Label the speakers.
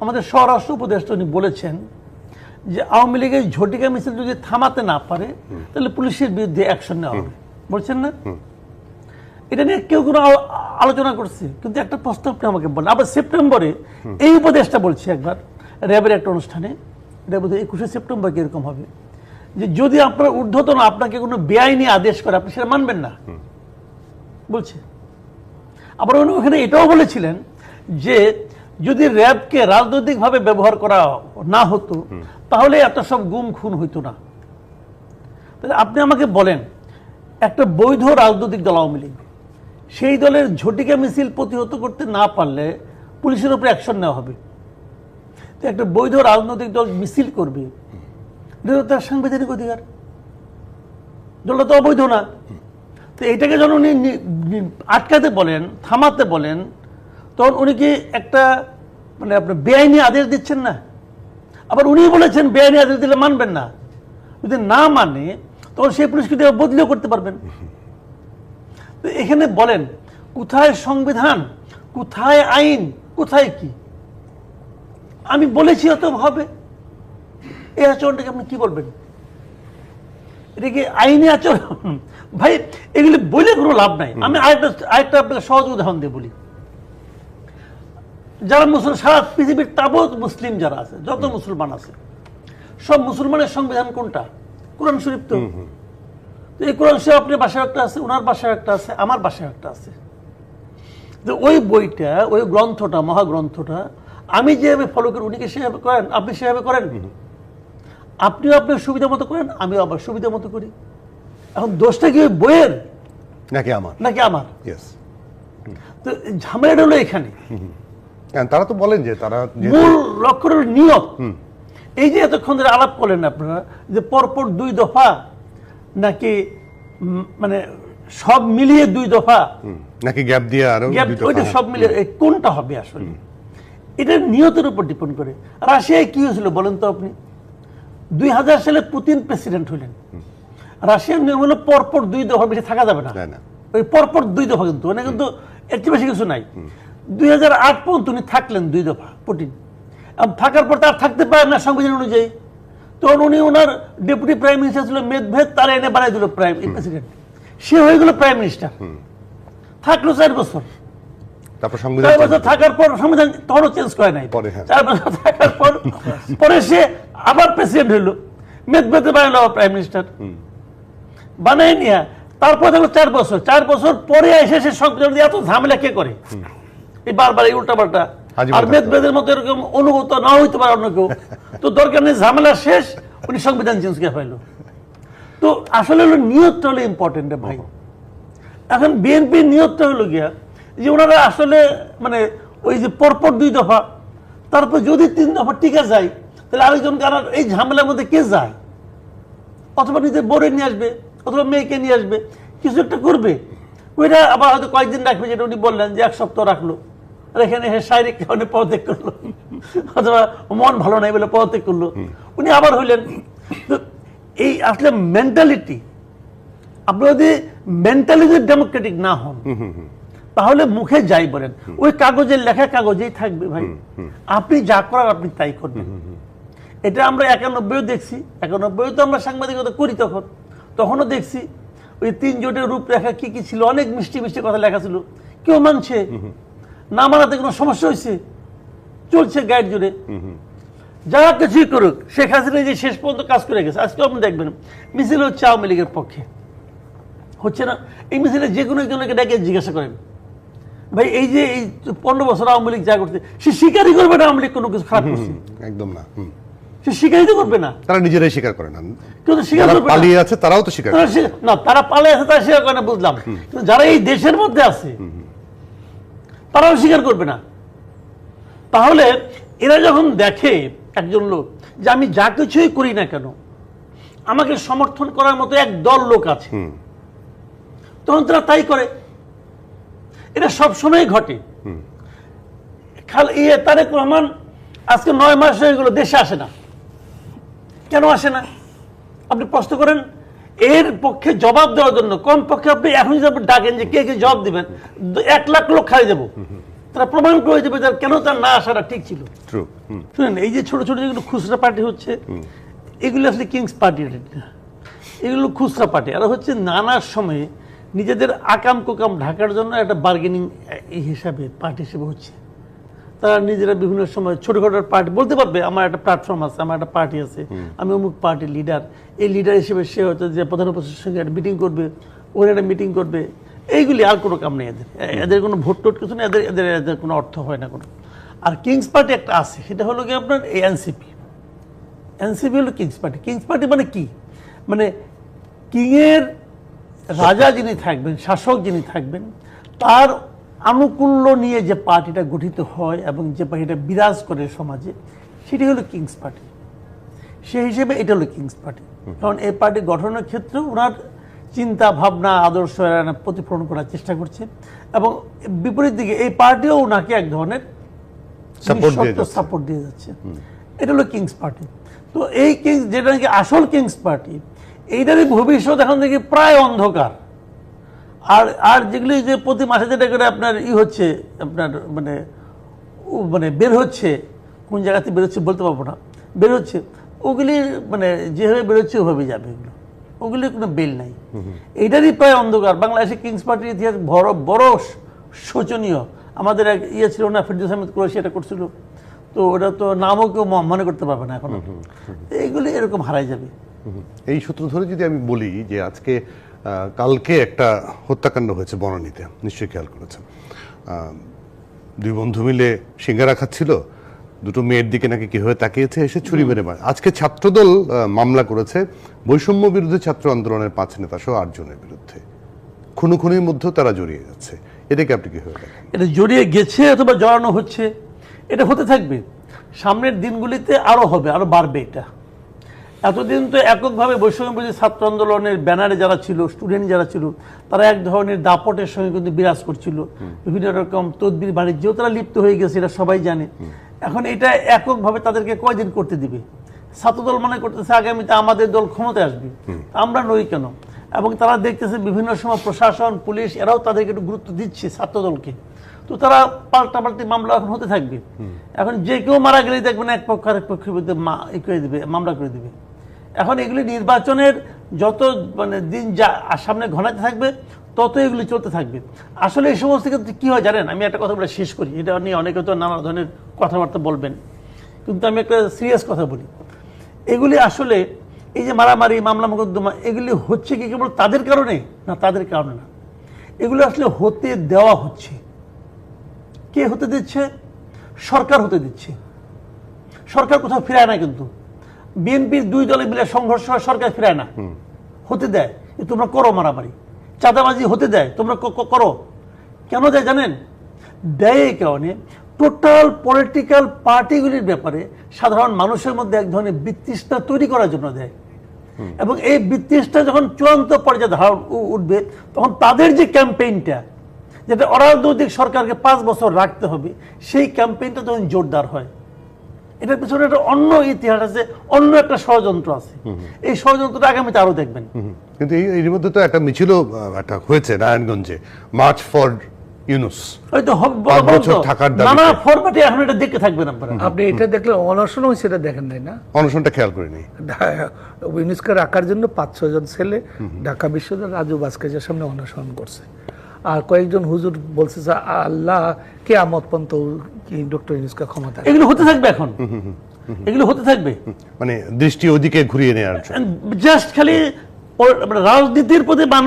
Speaker 1: আমাদের স্বরাষ্ট্র উপদেষ্টা উনি বলেছেন যে আওয়ামী লীগের ঝটিকা মিছিল যদি থামাতে না পারে তাহলে পুলিশের বিরুদ্ধে অ্যাকশন নেওয়া হবে, বলছেন না? এটা নিয়ে কেউ কোনো আলোচনা করছে, কিন্তু একটা প্রশ্ন আপনি আমাকে বলেন। আবার সেপ্টেম্বরে এই উপদেশটা বলছে একবার র্যাবের একটা অনুষ্ঠানে, এটা বোধহয় 21শে সেপ্টেম্বর এরকম হবে, যে যদি আপনার ঊর্ধ্বতন আপনাকে কোনো বেআইনি আদেশ করে আপনি সেটা মানবেন না বলছে। আবার উনি ওখানে এটাও বলেছিলেন যে যদি র্যাবকে রাজনৈতিকভাবে ব্যবহার করা না হতো তাহলে এত সব গুম খুন হইতো না। তাহলে আপনি আমাকে বলেন, একটা বৈধ রাজনৈতিক দল আওয়ামী লীগ, সেই দলের ঝটিকা মিছিল প্রতিহত করতে না পারলে পুলিশের উপরে অ্যাকশন নেওয়া হবে। তো একটা বৈধ রাজনৈতিক দল মিছিল করবে, এটা তো তার সাংবিধানিক অধিকার, দলটা তো অবৈধ না। তো এইটাকে যখন উনি আটকাতে বলেন, থামাতে বলেন, তখন উনি কি একটা মানে আপনার বেআইনি আদেশ দিচ্ছেন না? আবার উনি বলেছেন বেআইনি আদেশ দিলে মানবেন না, যদি না মানে তখন সেই পুলিশকে বদলিও করতে পারবেন। তো এখানে বলেন কোথায় সংবিধান, কোথায় আইন, কোথায় কি? আমি বলেছি অত হবে, এই আচরণটাকে আপনি কি বলবেন? এটা কি আইনি আচরণ? ভাই এগুলি বলে কোনো লাভ নাই। আমি আরেকটা আপনাকে সহজ উদাহরণ দিয়ে বলি। যারা মুসলমান, সারা পৃথিবীর তাবৎ মুসলিম যারা আছে, যত মুসলমান আছে, সব মুসলমানের সংবিধান কোনটা? কোরআন শরীফ। তো এই কোরআন শরীফ আপনার বাসায় একটা আছে, ওনার বাসায় একটা আছে, আমার বাসায় একটা আছে। তো ওই বইটা, ওই গ্রন্থটা, মহাগ্রন্থটা আমি যেভাবে ফলো করি উনিকে সেভাবে করেন, আপনি সেভাবে করেন, আপনিও আপনার সুবিধা মতো করেন, আমিও আবার সুবিধা মতো করি। এখন দোষটা কি ওই বইয়ের
Speaker 2: নাকি আমার?
Speaker 1: তো ঝামেলাটা হলো এখানে।
Speaker 2: তারা তো বলেন যে তারা
Speaker 1: মূল লক্ষ্য হলো নিয়ত। এই যে এতক্ষণ ধরে আলাপ করলেন আপনারা যে পরপর 2 দফা নাকি মানে সব মিলিয়ে 2 দফা
Speaker 2: নাকি গ্যাপ দিয়ে আরো
Speaker 1: ওইটা সব মিলিয়ে কোনটা হবে আসলে? এটা নিয়তের উপর ডিপেন্ড করে। রাশিয়ায় কি হয়েছিল বলেন তো আপনি? 2000 সালে পুতিন প্রেসিডেন্ট হলেন। রাশিয়ার নিয়ম হলো পরপর 2 দফা বেশি থাকা যাবে না। ওই পরপর 2 দফা, কিন্তু মানে কিন্তু এর চেয়ে বেশি কিছু নাই। 2008 পর্যন্ত উনি থাকলেন 2 দফা পুতিন। থাকার পর তার থাকতে পারেন না সংবিধান অনুযায়ী, তখন উনি ওনার ডেপুটি প্রাইম মিনিস্টার ছিল মেদভেদ, তারা এনে বানাই দিল প্রেসিডেন্ট। সে হয়ে গেল প্রাইম মিনিস্টার, থাকলো 4 বছর।
Speaker 2: তারপর
Speaker 1: 4 বছর থাকার পর সংবিধান তখনও চেঞ্জ করে নাই। 4 বছর থাকার পর পরে সে আবার প্রেসিডেন্ট হইল, মেদভেদে বানালো প্রাইম মিনিস্টার, বানাই নিয়ে তারপর থাকলো 4 বছর। 4 বছর পরে এসে সে সংবিধান দিয়ে এত ঝামেলা কে করে? এই বারবার এই উল্টাপাল্টা। আর মেদভেদের মতো এরকম অনুভূত না হইতে পারে অন্য কেউ। তো দরকার নেই, ঝামেলা শেষ, উনি সংবিধান চেঞ্জ করে ফেলল। তো আসলে হলো নিয়তটা হলো ইম্পর্টেন্ট ভাই। এখন বিএনপির নিয়তটা হলো গিয়া যে ওনারা আসলে মানে ওই যে পরপর 2 দফা, তারপর যদি 3 দফা টিকে যায় তাহলে আরেকজনকে আর এই ঝামেলার মধ্যে কে যায়? অথবা নিজের বোরে নিয়ে আসবে, অথবা মেয়েকে নিয়ে আসবে, কিছু একটা করবে। ওইটা আবার হয়তো কয়েকদিন রাখবে, যেটা উনি বললেন যে 1 সপ্তাহ রাখলো, আর এখানে শারীরিক কারণে পদত্যাগ করলো, অথবা মন ভালো নাই বলে পদত্যাগ করলো, উনি আবার হইলেন। তো এই আসলে মেন্টালিটি, আপনি যদি মেন্টালিটি ডেমোক্রেটিক না হন তাহলে মুখে যাই বলেন, ওই কাগজের লেখা কাগজেই থাকবে ভাই। আপনি যা করার আপনি তাই করবেন। এটা আমরা 91-ও দেখছি। 91-ও তো আমরা সাংবাদিকতা করি, তখনও দেখছি ওই 3 জোটের রূপরেখা কি কি ছিল, অনেক মিষ্টি মিষ্টি কথা লেখা ছিল, কেউ মানছে না, মানাতে কোনো সমস্যা হয়েছে, চলছে গাইড জুড়ে। যা কিছুই করুক, শেখ হাসিনা যে শেষ পর্যন্ত কাজ করে গেছে। আজকে আপনি দেখবেন মিছিল হচ্ছে আওয়ামী লীগের পক্ষে, হচ্ছে না? এই মিছিলে যে কোনো একজনকে ডেকে জিজ্ঞাসা করেন, ভাই এই যে এই 15 বছর আওয়ামী লীগ যা করছে, সে স্বীকারই করবে না আওয়ামী লীগ কোনো কিছু খারাপ করছে, একদম না। সে স্বীকারই তো করবে না, তারা নিজেরাই স্বীকার করে না। কিন্তু স্বীকার করবে, পালিয়ে আছে তারাও তো স্বীকার না, তারা পালিয়ে আছে তারা স্বীকার করে না, বুঝলাম। কিন্তু যারা এই দেশের মধ্যে আছে তারাও স্বীকার করবে না। তাহলে এরা যখন দেখে একজন লোক যে আমি যা কিছুই করি না কেন আমাকে সমর্থন করার মতো এক দল লোক আছে, তখন তারা তাই করে। এটা সবসময় ঘটে। তারেক রহমান আজকে 9 মাস হয়ে গেল দেশে আসে না, কেন আসে না? আপনি প্রশ্ন করেন। এর পক্ষে জবাব দেওয়ার জন্য কমপক্ষে আপনি এখন যদি আপনি ডাকেন যে কে কে জবাব দিবেন, 1 লাখ লোক খাই দেবো, তারা প্রমাণ করে দেবে যার কেন তার না আসাটা ঠিক ছিল।
Speaker 2: ট্রু।
Speaker 1: শুনেন, এই যে ছোট ছোট যেগুলো খুচরা পার্টি হচ্ছে, এগুলো আসলে কিংস পার্টি না, এগুলো খুচরা পার্টি। আর হচ্ছে নানার সময়ে নিজেদের আকাম কুকাম ঢাকার জন্য একটা বার্গেনিং হিসাবে পার্টি হিসেবে হচ্ছে। তারা নিজেরা বিভিন্ন সময় ছোটখাটো পার্টি বলতে পারবে, আমার একটা প্ল্যাটফর্ম আছে, আমার একটা পার্টি আছে, আমি অমুক পার্টির লিডার, এই লিডার হিসেবে সে হয়তো যে প্রধান উপস্থিতির সঙ্গে একটা মিটিং করবে, ওখানে একটা মিটিং করবে, এইগুলি আর কোনো কাম নেই এদের। এদের কোনো ভোট টোট কিছু নেই, এদের এদের এদের কোনো অর্থ হয় না কোনো। আর কিংস পার্টি একটা আছে, সেটা হলো কি আপনার এই এনসিপি। এনসিপি হলো কিংস পার্টি। কিংস পার্টি মানে কি? মানে কিংয়ের রাজা যিনি থাকবেন, শাসক যিনি থাকবেন, তার আনুকূল্য নিয়ে যে পার্টিটা গঠিত হয় এবং যে পার্টিটা বিরাজ করে সমাজে, সেটি হলো কিংস পার্টি। সেই হিসেবে এটা হলো কিংস পার্টি। কারণ এই পার্টি গঠনের ক্ষেত্রে ওনার চিন্তা ভাবনা আদর্শ প্রতিফলন করার চেষ্টা করছে, এবং বিপরীত দিকে এই পার্টিও ওনাকে এক ধরনের সাপোর্ট দিয়ে যাচ্ছে। এটা হলো কিংস পার্টি। তো এই কিংস, যেটা নাকি আসল কিংস পার্টি, এইটারই ভবিষ্যৎ এখন থেকে প্রায় অন্ধকার। আর আর যেগুলি যে প্রতি মাসে যেটা করে আপনার হচ্ছে, আপনার মানে মানে বের হচ্ছে, কোন জায়গাতে বেরোচ্ছে বলতে পারবো না, বের হচ্ছে, ওগুলি মানে যেভাবে বেরোচ্ছে ওভাবে যাবে, এগুলো ওগুলির কোনো বেল নাই। এইটারই প্রায় অন্ধকার। বাংলাদেশে কিংস পার্টির ইতিহাস বড় বড় শোচনীয়। আমাদের এক ছিল না, ফিরদৌস আহমেদ কুরেশি এটা করছিল, তো ওটা তো নামও কেউ মনে করতে পারবে না এখন। এইগুলি এরকম হারাই যাবে।
Speaker 2: এই সূত্র ধরে যদি আমি বলি যে আজকে কালকে একটা হত্যাকাণ্ড হয়েছে বনানীতে, নিশ্চয়ই খেয়াল করেছেন। দুই বন্ধু মিলে সিঙ্গারা খাচ্ছিল, দুটো মেয়ের দিকে নাকি কিভাবে তাকিয়েছে, এসে ছুরি মেরে মারে। আজকে ছাত্রদল মামলা করেছে বৈষম্য বিরোধী ছাত্র আন্দোলনের 5 নেতা সহ 8 জনের বিরুদ্ধে। খুনোখুনির মধ্যেও তারা জড়িয়ে যাচ্ছে। এটাকে আপনি কিভাবে দেখেন?
Speaker 1: এটা জড়িয়ে গেছে অথবা জড়ানো হচ্ছে, এটা হতে থাকবে। সামনের দিনগুলিতে আরো হবে, আরো বাড়বে এটা। এতদিন তো এককভাবে বৈষম্য বিরোধী ছাত্র আন্দোলনের ব্যানারে যারা ছিল, স্টুডেন্ট যারা ছিল, তারা এক ধরনের দাপটের সঙ্গে কিন্তু বিরাজ করছিল। বিভিন্ন রকম তদবির বাণিজ্যেও তারা লিপ্ত হয়ে গেছে, এটা সবাই জানে। এখন এটা এককভাবে তাদেরকে কয়দিন করতে দিবে? ছাত্রদল মনে করতেছে আগামীতে আমাদের দল ক্ষমতায় আসবে, আমরা নই কেন? এবং তারা দেখতেছে বিভিন্ন সময় প্রশাসন, পুলিশ এরাও তাদেরকে একটু গুরুত্ব দিচ্ছে ছাত্রদলকে। তো তারা পাল্টাপাল্টি মামলা এখন হতে থাকবে। এখন যে কেউ মারা গেলেই দেখবেন এক পক্ষ আরেক পক্ষের বিরুদ্ধে করে দিবে, মামলা করে দিবে। এখন এগুলি নির্বাচনের যত মানে দিন যা সামনে ঘনাতে থাকবে, তত এগুলি চলতে থাকবে। আসলে এই সমস্ত ক্ষেত্রে কী হয় জানেন, আমি একটা কথা বলে শেষ করি, এটা নিয়ে অনেকে তো নানা ধরনের কথাবার্তা বলবেন, কিন্তু আমি একটা সিরিয়াস কথা বলি। এগুলি আসলে এই যে মারামারি, মামলা মোকদ্দমা, এগুলি হচ্ছে কি কেবল তাদের কারণে না? তাদের কারণে না, এগুলো আসলে হতে দেওয়া হচ্ছে। কে হতে দিচ্ছে? সরকার হতে দিচ্ছে। সরকার কোথাও ফিরায় না, কিন্তু বিএনপির 2 দলে মিলে সংঘর্ষ হয়, সরকার ফিরায় না, হতে দেয়। তোমরা করো মারামারি, চাঁদাবাজি হতে দেয়, তোমরা করো। কেন দেয় জানেন? দেয় এই কারণে টোটাল পলিটিক্যাল পার্টিগুলির ব্যাপারে সাধারণ মানুষের মধ্যে এক ধরনের বিতৃষ্ণা তৈরি করার জন্য দেয়। এবং এই বিতৃষ্ণা যখন চূড়ান্ত পর্যায়ে ধারা উঠবে, তখন তাদের যে ক্যাম্পেইনটা, যেটা অরাজনৈতিক সরকারকে 5 বছর রাখতে হবে, সেই ক্যাম্পেইনটা তখন জোরদার হয়। এটার পিছনে একটা অন্য ইতিহাস আছে, অন্য একটা ষড়যন্ত্র আছে। এই ষড়যন্ত্রটা আগামীতে আরো দেখবেন।
Speaker 2: কিন্তু এর মধ্যে তো একটা মিছিল একটা হয়েছে নারায়ণগঞ্জে, মার্চ ফর ইউনুস,
Speaker 1: হয়তো নানা ফরম্যাটে এখন এটা দেখতে থাকবেন আপনারা।
Speaker 3: আপনি এটা দেখলে অনশন হয়েছে, এটা দেখেন নাই না?
Speaker 2: অনশনটা খেয়াল করিনি।
Speaker 3: ইউনুসকে রাখার জন্য 5-6 জন ছেলে ঢাকা বিশ্ববিদ্যালয় রাজু ভাস্কর্যের সামনে অনশন করছে। আর কয়েকজন হুজুর বলছে যে আল্লাহ কিয়ামত পর্যন্ত কি ডক্টর ইউনুসকে ক্ষমতা।
Speaker 1: এগুলো হতে থাকবে এখন, এগুলো হতে থাকবে।
Speaker 2: মানে দৃষ্টি ওদিকে ঘুরিয়ে নেওয়ার জন্য
Speaker 1: জাস্ট খালি রাজনীতির প্রতি মানুষ